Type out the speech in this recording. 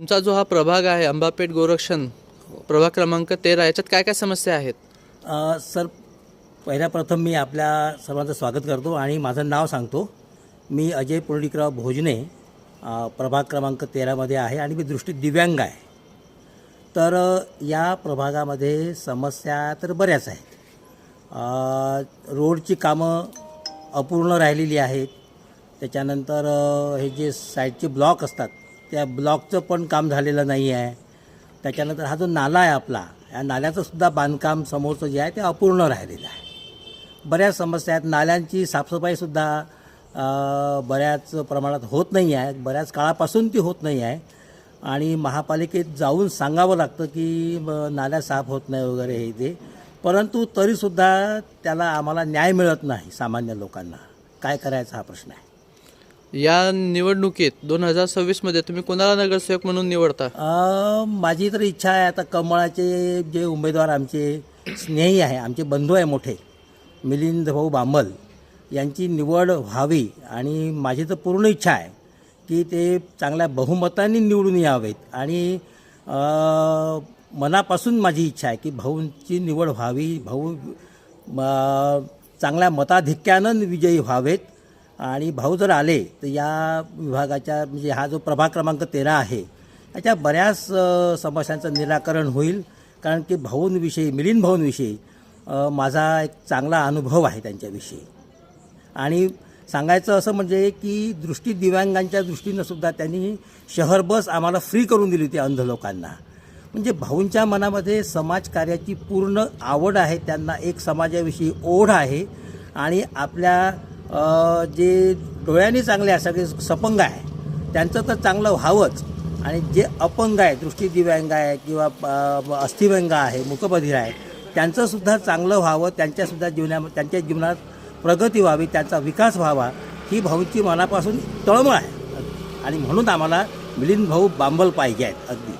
तुमचा जो हा प्रभाग आहे अंबापेठ गोरक्षण प्रभाग क्रमांक 13 याच्यात काय काय समस्या आहेत? सर, पहिल्या प्रथम मी आपल्या सर्वांचं स्वागत करतो आणि माझं नाव सांगतो. मी अजय पुंडलिकराव भोजने, प्रभाग क्रमांक 13मध्ये आहे आणि मी दृष्टी दिव्यांग आहे. तर या प्रभागामध्ये समस्या तर बऱ्याच आहेत. रोडची कामं अपूर्ण राहिलेली आहेत. त्याच्यानंतर हे जे साईडचे ब्लॉक असतात त्या ब्लॉकचं पण काम झालेलं नाही आहे. त्याच्यानंतर हा जो नाला आहे आपला, या नाल्याचंसुद्धा बांधकाम समोरचं जे आहे ते अपूर्ण राहिलेलं आहे. बऱ्याच समस्या आहेत. नाल्यांची साफसफाईसुद्धा बऱ्याच प्रमाणात होत नाही आहे. बऱ्याच काळापासून ती होत नाही आहे आणि महापालिकेत जाऊन सांगावं लागतं की नाल्या साफ होत नाही वगैरे हे ते, परंतु तरीसुद्धा त्याला आम्हाला न्याय मिळत नाही. सामान्य लोकांना काय करायचा हा प्रश्न आहे. या निवडणुकीत 2026 तुम्ही कोणाला नगरसेवक म्हणून निवडता? माझी तर इच्छा आहे, आता कमळाचे जे उमेदवार आमचे स्नेही आहे, आमचे बंधू आहे मोठे, मिलिंद भाऊ बांबल यांची निवड व्हावी आणि माझी तर पूर्ण इच्छा आहे की ते चांगल्या बहुमतांनी निवडून यावेत आणि मनापासून माझी इच्छा आहे की भाऊंची निवड व्हावी. भाऊ चांगल्या मताधिक्यानं विजयी व्हावेत आणि भाऊ जर आले तर या विभागाच्या म्हणजे हा जो प्रभाग क्रमांक 13 आहे याच्या बऱ्याच समस्यांचं निराकरण होईल. कारण की भाऊंविषयी, मिलिंद भाऊंविषयी माझा एक चांगला अनुभव आहे त्यांच्याविषयी. आणि सांगायचं असं म्हणजे की दृष्टी दिव्यांगांच्या दृष्टीनंसुद्धा त्यांनी शहर बस आम्हाला फ्री करून दिली होती अंध लोकांना. म्हणजे भाऊंच्या मनामध्ये समाजकार्याची पूर्ण आवड आहे. त्यांना एक समाजाविषयी ओढ आहे आणि आपल्या जे डोळ्यांनी चांगले आहे, सगळे सपंग आहे, त्यांचं तर चांगलं व्हावंच. आणि जे अपंग आहे, दृष्टी दिव्यांग आहे किंवा अस्थिव्यंग आहे, मूकबधिर आहे, त्यांचंसुद्धा चांगलं व्हावं. त्यांच्या जीवनात प्रगती व्हावी, त्यांचा विकास व्हावा, ही भाऊंची मनापासून तळमळ आहे. आणि म्हणून आम्हाला मिलिंद भाऊ बांबल पाहिजे आहेत अगदी.